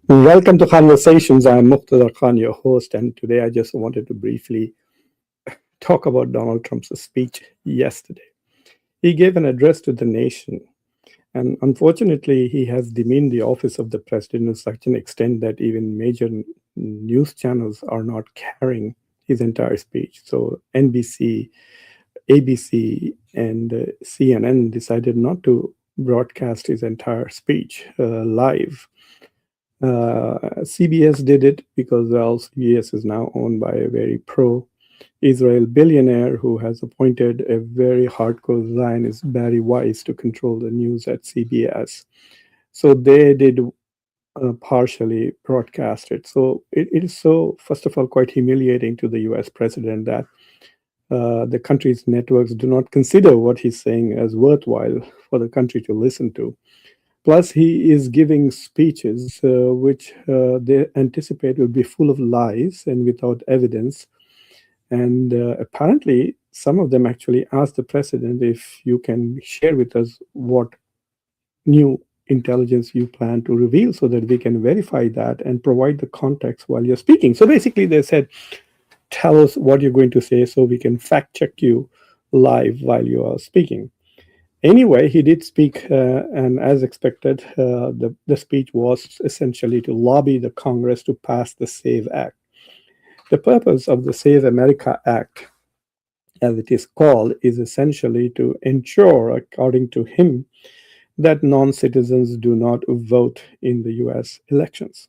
Welcome to Conversations. I'm Muqtada Khan, your host, and today I just wanted to briefly talk about Donald Trump's speech yesterday. He gave an address to the nation, and unfortunately, he has demeaned the office of the president to such an extent that even major news channels are not carrying his entire speech. So, NBC, ABC, and CNN decided not to broadcast his entire speech live. CBS did it because, well, CBS is now owned by a very pro Israel billionaire who has appointed a very hardcore Zionist Barry Weiss to control the news at CBS. So they did partially broadcast it. So it is so, first of all, quite humiliating to the US president that the country's networks do not consider what he's saying as worthwhile for the country to listen to. Plus, he is giving speeches which they anticipate will be full of lies and without evidence. And apparently, some of them actually asked the president if you can share with us what new intelligence you plan to reveal so that we can verify that and provide the context while you're speaking. So basically, they said, tell us what you're going to say so we can fact check you live while you are speaking. Anyway, he did speak, and as expected, the speech was essentially to lobby the Congress to pass the SAVE Act. The purpose of the Save America Act, as it is called, is essentially to ensure, according to him, that non citizens do not vote in the US elections.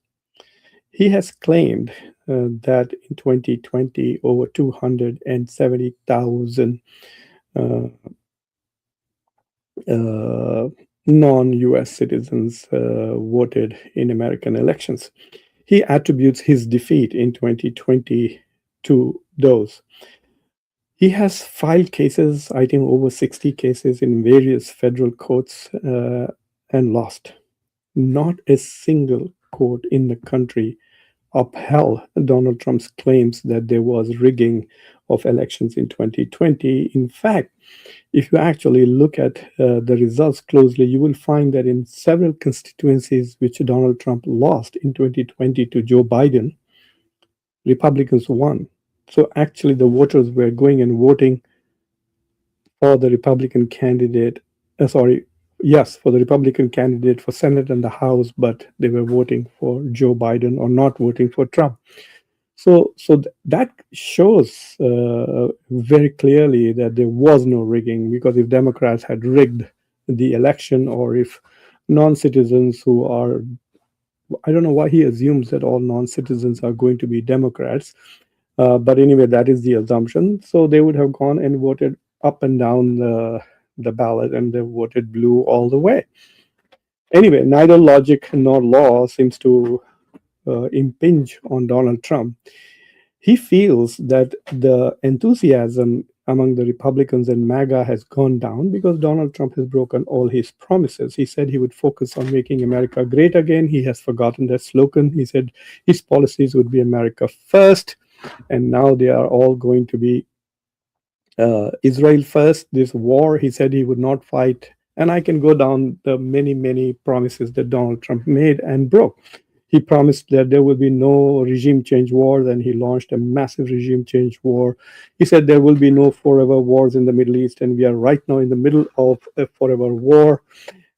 He has claimed that in 2020, over 270,000 non-US citizens voted in American elections. He attributes his defeat in 2020 to those. He has filed cases, I think over 60 cases in various federal courts and lost. Not a single court in the country upheld Donald Trump's claims that there was rigging of elections in 2020. In fact, if you actually look at the results closely, you will find that in several constituencies which Donald Trump lost in 2020 to Joe Biden, Republicans won. So actually, the voters were going and voting for the Republican candidate. For the Republican candidate for Senate and the House, but they were voting for Joe Biden or not voting for Trump. So that shows very clearly that there was no rigging, because if Democrats had rigged the election, or if non-citizens who are, I don't know why he assumes that all non-citizens are going to be Democrats, but anyway, that is the assumption. So they would have gone and voted up and down the ballot, and they voted blue all the way. Anyway, neither logic nor law seems to impinge on Donald Trump. He feels that the enthusiasm among the Republicans and MAGA has gone down because Donald Trump has broken all his promises. He said he would focus on making America great again. He has forgotten that slogan. He said his policies would be America first, and now they are all going to be Israel first. This war, he said he would not fight. And I can go down the many, many promises that Donald Trump made and broke. He promised that there will be no regime change war. Then he launched a massive regime change war. He said there will be no forever wars in the Middle East, and we are right now in the middle of a forever war.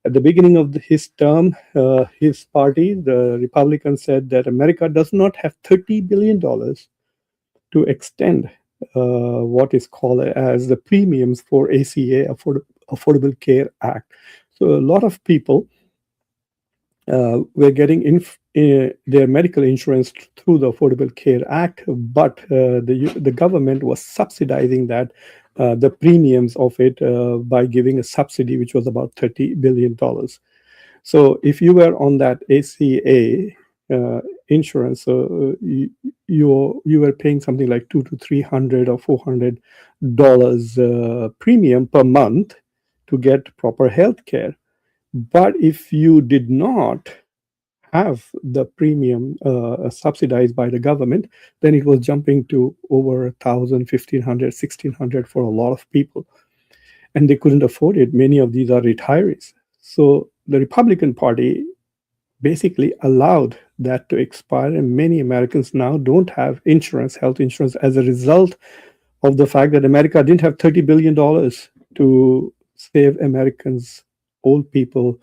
At the beginning of his term, his party, the Republicans, said that America does not have $30 billion to extend what is called as the premiums for ACA, Affordable Care Act. So a lot of people were getting their medical insurance through the Affordable Care Act, but the government was subsidizing that, the premiums of it, by giving a subsidy which was about $30 billion. So if you were on that ACA insurance, you were paying something like $200 to $300 or $400 premium per month to get proper health care. But if you did not have the premium subsidized by the government, then it was jumping to over $1,000, $1,500, $1,600 for a lot of people. And they couldn't afford it. Many of these are retirees. So the Republican Party basically allowed that to expire, and many Americans now don't have insurance, health insurance, as a result of the fact that America didn't have $30 billion to save Americans, old people,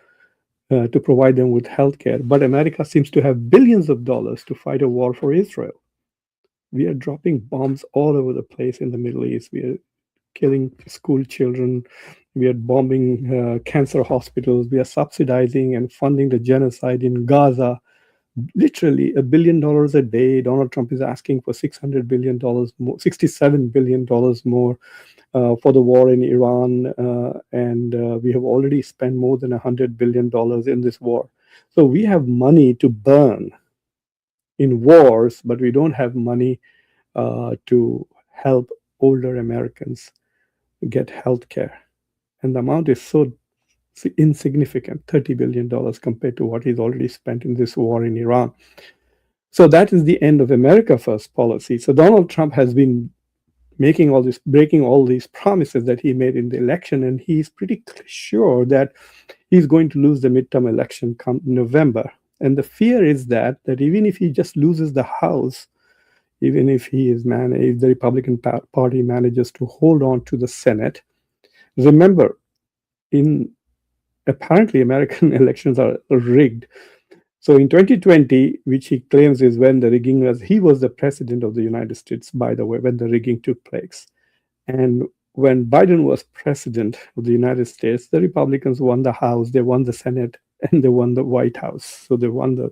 to provide them with health care. But America seems to have billions of dollars to fight a war for Israel. We are dropping bombs all over the place in the Middle East. We are killing school children. We are bombing cancer hospitals. We are subsidizing and funding the genocide in Gaza. Literally $1 billion a day. Donald Trump is asking for $600 billion more, $67 billion more for the war in Iran, and we have already spent more than $100 billion in this war. So we have money to burn in wars, but we don't have money to help older Americans get health care. And the amount is so insignificant, $30 billion, compared to what he's already spent in this war in Iran. So that is the end of America First policy. So Donald Trump has been breaking all these promises that he made in the election, and he's pretty sure that he's going to lose the midterm election come November. And the fear is that even if he just loses the House, even if if the Republican Party manages to hold on to the Senate, remember, in apparently American elections are rigged. So in 2020, which he claims is when the rigging was, he was the president of the United States, by the way, when the rigging took place. And when Biden was president of the United States, the Republicans won the House, they won the Senate, and they won the White House. So they won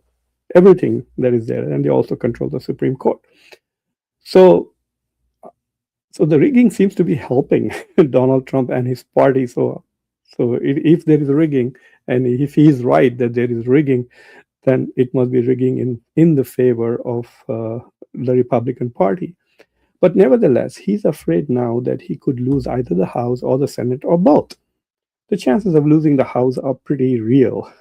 everything that is there, and they also control the Supreme Court. So the rigging seems to be helping Donald Trump and his party. So if there is rigging, and if he is right that there is rigging, then it must be rigging in the favor of the Republican Party. But nevertheless, he's afraid now that he could lose either the House or the Senate or both. The chances of losing the House are pretty real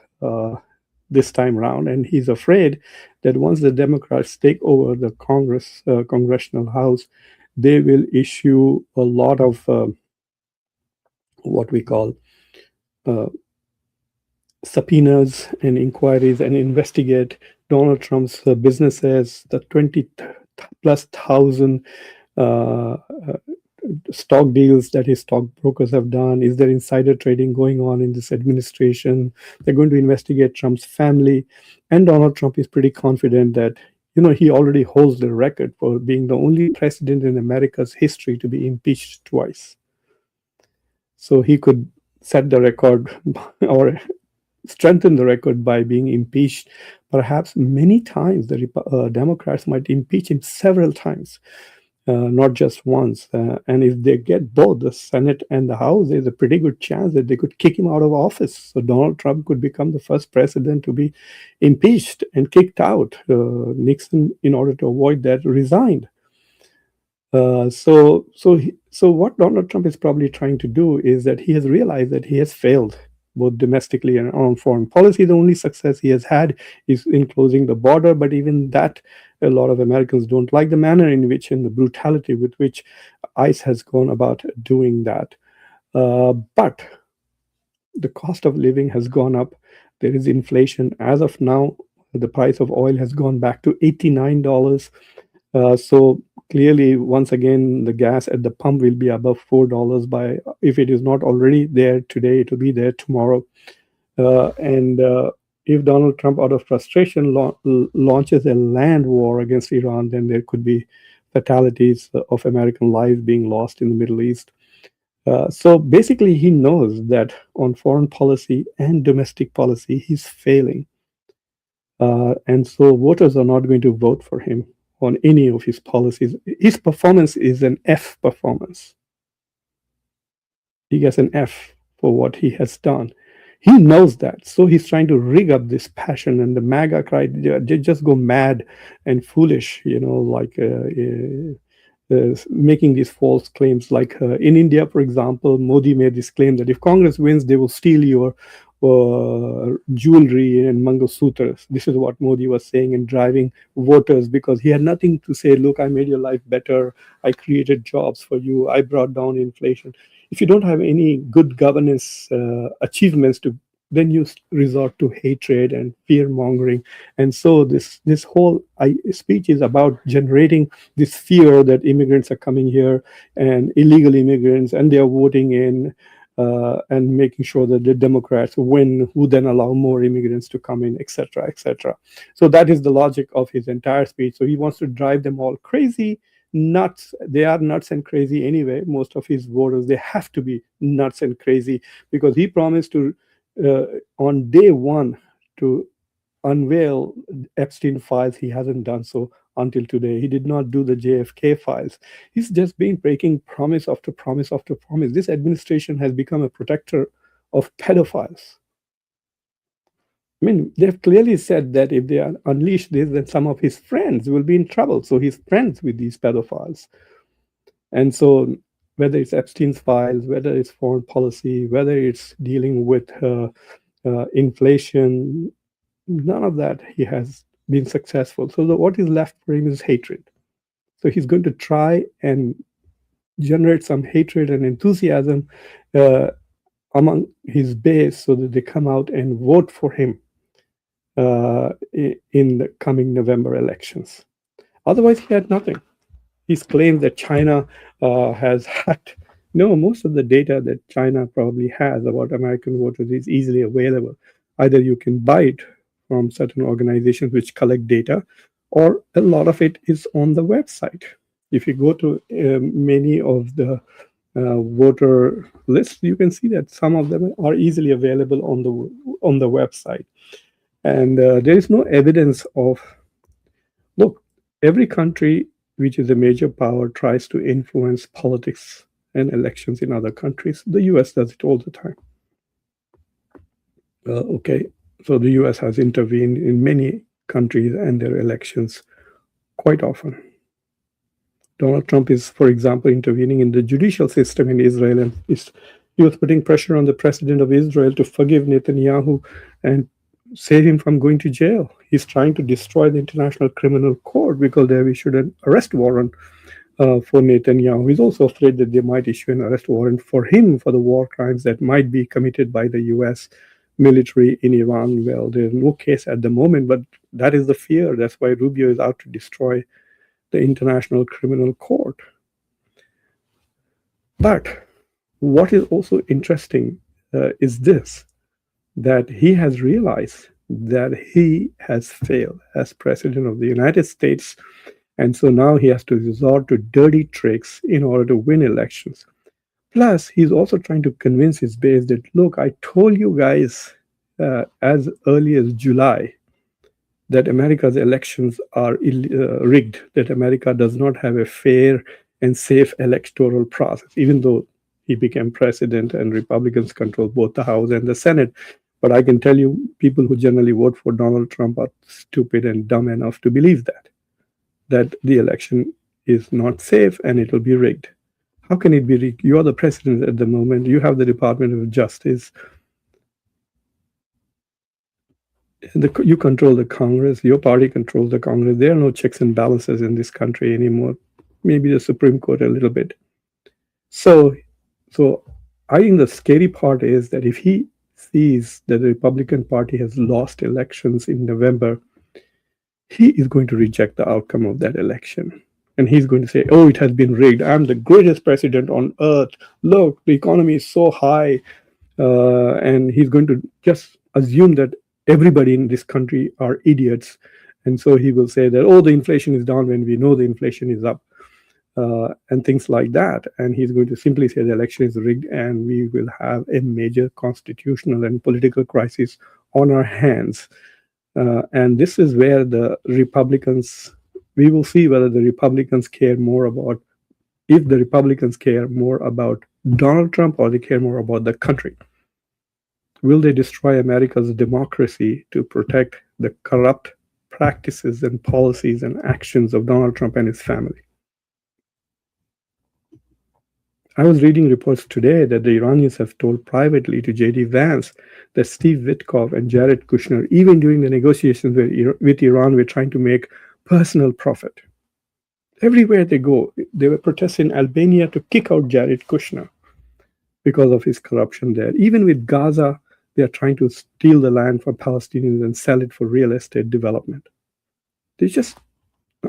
this time around, and he's afraid that once the Democrats take over the Congressional House, they will issue a lot of what we call subpoenas and inquiries and investigate Donald Trump's businesses, the 20,000+ stock deals that his stockbrokers have done. Is there insider trading going on in this administration? They're going to investigate Trump's family. And Donald Trump is pretty confident that, he already holds the record for being the only president in America's history to be impeached twice. So he could set the record or strengthen the record by being impeached perhaps many times. The Democrats might impeach him several times, not just once. And if they get both the Senate and the House, there's a pretty good chance that they could kick him out of office. So Donald Trump could become the first president to be impeached and kicked out. Nixon, in order to avoid that, resigned. So what Donald Trump is probably trying to do is that he has realized that he has failed both domestically and on foreign policy. The only success he has had is in closing the border, but even that, a lot of Americans don't like the manner in which and the brutality with which ICE has gone about doing that. But the cost of living has gone up. There is inflation. As of now, the price of oil has gone back to $89. So clearly, once again, the gas at the pump will be above $4 by, if it is not already there today, it will be there tomorrow. And if Donald Trump, out of frustration, launches a land war against Iran, then there could be fatalities of American lives being lost in the Middle East. So basically, he knows that on foreign policy and domestic policy, he's failing. And so voters are not going to vote for him on any of his policies. His performance is an F performance. He gets an F for what he has done. He knows that. So he's trying to rig up this passion, and the MAGA cry, they just go mad and foolish, like making these false claims. Like in India, for example, Modi made this claim that if Congress wins, they will steal your jewelry and Mangalsutras. This is what Modi was saying and driving voters, because he had nothing to say. Look, I made your life better. I created jobs for you. I brought down inflation. If you don't have any good governance achievements to then you resort to hatred and fear mongering. And so this whole speech is about generating this fear that immigrants are coming here, and illegal immigrants, and they are voting in, and making sure that the Democrats win, who then allow more immigrants to come in, etc., etc. So that is the logic of his entire speech. So he wants to drive them all crazy, nuts. They are nuts and crazy anyway. Most of his voters, they have to be nuts and crazy, because he promised to, on day one, to unveil Epstein files. He hasn't done so until today. He did not do the JFK files. He's just been breaking promise after promise after promise. This administration has become a protector of pedophiles. I mean, they've clearly said that if they unleash this, then some of his friends will be in trouble. So he's friends with these pedophiles. And so, whether it's Epstein's files, whether it's foreign policy, whether it's dealing with inflation, none of that he has been successful. So what is left for him is hatred. So he's going to try and generate some hatred and enthusiasm uh, among his base, so that they come out and vote for him in the coming November elections. Otherwise, he had nothing. He's claimed that China has hacked. No, most of the data that China probably has about American voters is easily available. Either you can buy it from certain organizations which collect data, or a lot of it is on the website. If you go to many of the voter lists, you can see that some of them are easily available on the website. And there is no evidence of, look, every country which is a major power tries to influence politics and elections in other countries. The US does it all the time. Okay, so the US has intervened in many countries and their elections quite often. Donald Trump is, for example, intervening in the judicial system in Israel, and he was putting pressure on the president of Israel to forgive Netanyahu and save him from going to jail. He's trying to destroy the International Criminal Court because they've issued an arrest warrant for Netanyahu. He's also afraid that they might issue an arrest warrant for him for the war crimes that might be committed by the US military in Iran. Well, there's no case at the moment, but that is the fear. That's why Rubio is out to destroy the International Criminal Court. But what is also interesting is this, that he has realized that he has failed as president of the United States. And so now he has to resort to dirty tricks in order to win elections. Plus, he's also trying to convince his base that, look, I told you guys as early as July that America's elections are rigged, that America does not have a fair and safe electoral process, even though he became president and Republicans control both the House and the Senate. But I can tell you, people who generally vote for Donald Trump are stupid and dumb enough to believe that the election is not safe and it will be rigged. How can it be rigged? You are the president at the moment. You have the Department of Justice. You control the Congress. Your party controls the Congress. There are no checks and balances in this country anymore. Maybe the Supreme Court a little bit. So I think the scary part is that if he sees that the Republican Party has lost elections in November, he is going to reject the outcome of that election. And he's going to say, oh, it has been rigged. I'm the greatest president on earth. Look, the economy is so high. And he's going to just assume that everybody in this country are idiots. And so he will say that, oh, the inflation is down when we know the inflation is up, and things like that. And he's going to simply say the election is rigged and we will have a major constitutional and political crisis on our hands. And this is where the Republicans, we will see whether the Republicans care more about, if the Republicans care more about Donald Trump or they care more about the country. Will they destroy America's democracy to protect the corrupt practices and policies and actions of Donald Trump and his family? I was reading reports today that the Iranians have told privately to J.D. Vance that Steve Witkoff and Jared Kushner, even during the negotiations with Iran, were trying to make personal profit. Everywhere they go, they were protesting in Albania to kick out Jared Kushner because of his corruption there. Even with Gaza, They are trying to steal the land from Palestinians and sell it for real estate development. They're just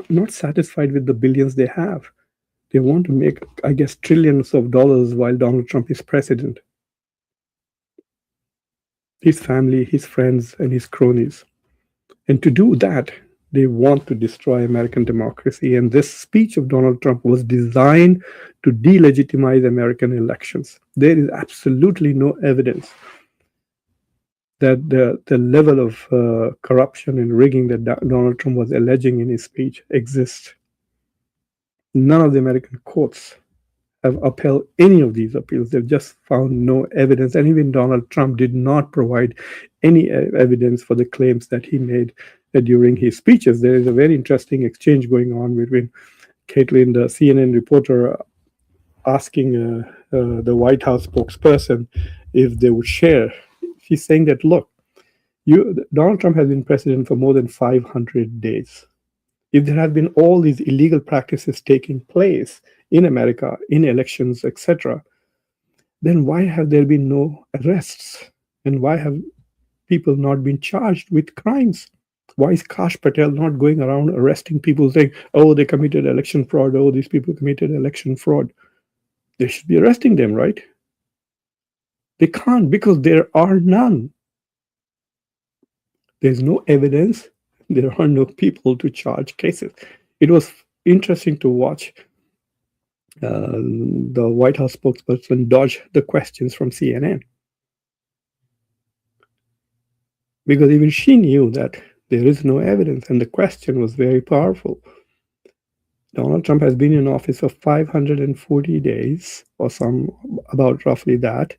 not satisfied with the billions they have. They want to make, I guess, trillions of dollars while Donald Trump is president. His family, his friends, and his cronies. And to do that, they want to destroy American democracy. And this speech of Donald Trump was designed to delegitimize American elections. There is absolutely no evidence that the level of corruption and rigging that Donald Trump was alleging in his speech exists. None of the American courts have upheld any of these appeals. They've just found no evidence. And even Donald Trump did not provide any evidence for the claims that he made during his speeches. There is a very interesting exchange going on between Caitlin, the CNN reporter, asking the White House spokesperson if they would share. She's saying that, look, Donald Trump has been president for more than 500 days. If there have been all these illegal practices taking place in America, in elections, etc., then why have there been no arrests? And why have people not been charged with crimes? Why is Kash Patel not going around arresting people saying, oh, they committed election fraud, oh, these people committed election fraud? They should be arresting them, right? They can't because there are none. There's no evidence. There are no people to charge cases. It was interesting to watch the White House spokesperson dodge the questions from CNN. Because even she knew that there is no evidence, and the question was very powerful. Donald Trump has been in office for 540 days, or some about roughly that.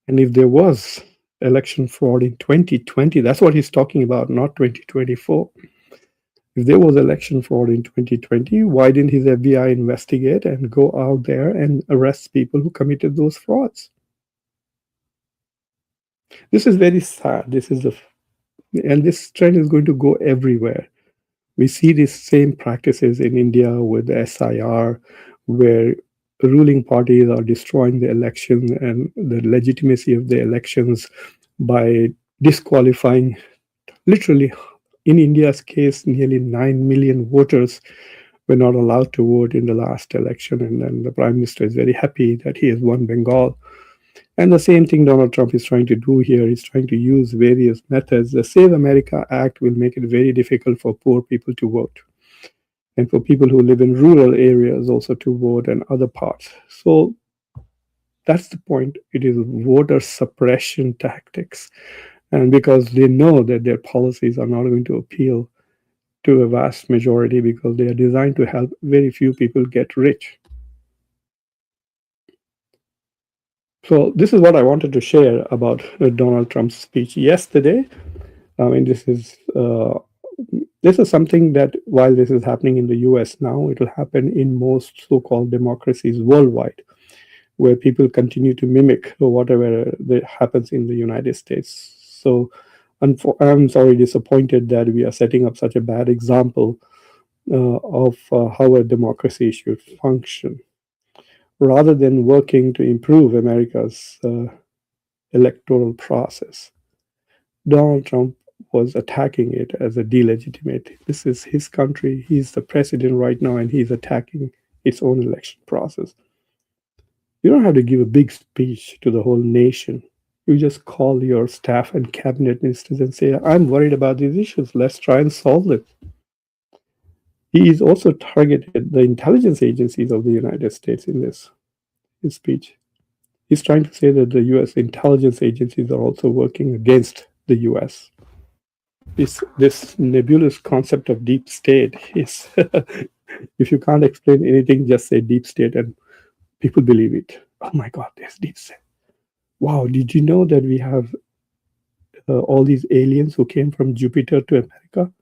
And if there was election fraud in 2020, that's what he's talking about, not 2024. If there was election fraud in 2020, why didn't his FBI investigate and go out there and arrest people who committed those frauds? This is very sad. And this trend is going to go everywhere. We see these same practices in India with the SIR, where ruling parties are destroying the elections and the legitimacy of the elections by disqualifying, literally, in India's case, nearly 9 million voters were not allowed to vote in the last election. And then the Prime Minister is very happy that he has won Bengal. And the same thing Donald Trump is trying to do here. He's trying to use various methods. The Save America Act will make it very difficult for poor people to vote, and for people who live in rural areas also to vote, and other parts. So that's the point. It is voter suppression tactics. And because they know that their policies are not going to appeal to a vast majority, because they are designed to help very few people get rich. So this is what I wanted to share about Donald Trump's speech yesterday. I mean, this is something that, while this is happening in the US now, it will happen in most so-called democracies worldwide, where people continue to mimic whatever that happens in the United States. So I'm sorry, disappointed that we are setting up such a bad example of how a democracy should function, rather than working to improve America's electoral process. Donald Trump was attacking it as a delegitimate. This is his country. He's the president right now, and he's attacking its own election process. You don't have to give a big speech to the whole nation. You just call your staff and cabinet ministers and say, I'm worried about these issues. Let's try and solve them. He is also targeted the intelligence agencies of the United States in his speech. He's trying to say that the US intelligence agencies are also working against the US. This nebulous concept of deep state is, if you can't explain anything, just say deep state and people believe it. Oh my God, there's deep state. Wow, did you know that we have all these aliens who came from Jupiter to America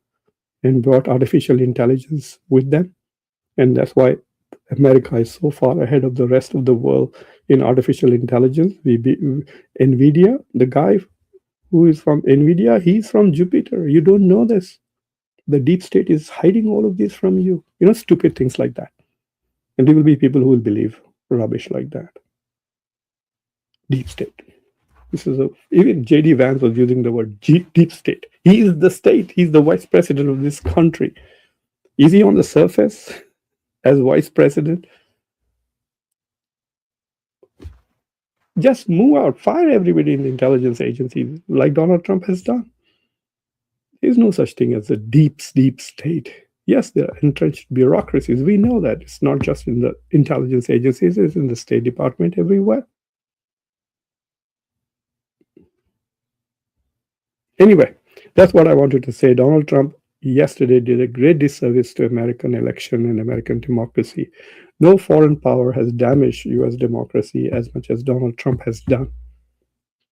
and brought artificial intelligence with them? And that's why America is so far ahead of the rest of the world in artificial intelligence. NVIDIA, the guy who is from NVIDIA, he's from Jupiter. You don't know this. The deep state is hiding all of this from you. You know, stupid things like that. And there will be people who will believe rubbish like that. Deep state. Even J.D. Vance was using the word deep state. He is the state. He's the vice president of this country. Is he on the surface as vice president? Just move out, fire everybody in the intelligence agencies like Donald Trump has done. There's no such thing as a deep state. Yes, there are entrenched bureaucracies. We know that. It's not just in the intelligence agencies, it's in the State Department, everywhere. Anyway, that's what I wanted to say. Donald Trump yesterday did a great disservice to American election and American democracy. No foreign power has damaged US democracy as much as Donald Trump has done.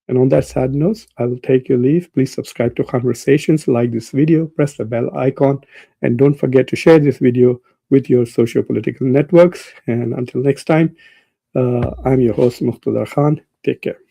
And on that sad note, I will take your leave. Please subscribe to Conversations, like this video, press the bell icon, and don't forget to share this video with your socio-political networks. And until next time, I'm your host, Muqtadar Khan. Take care.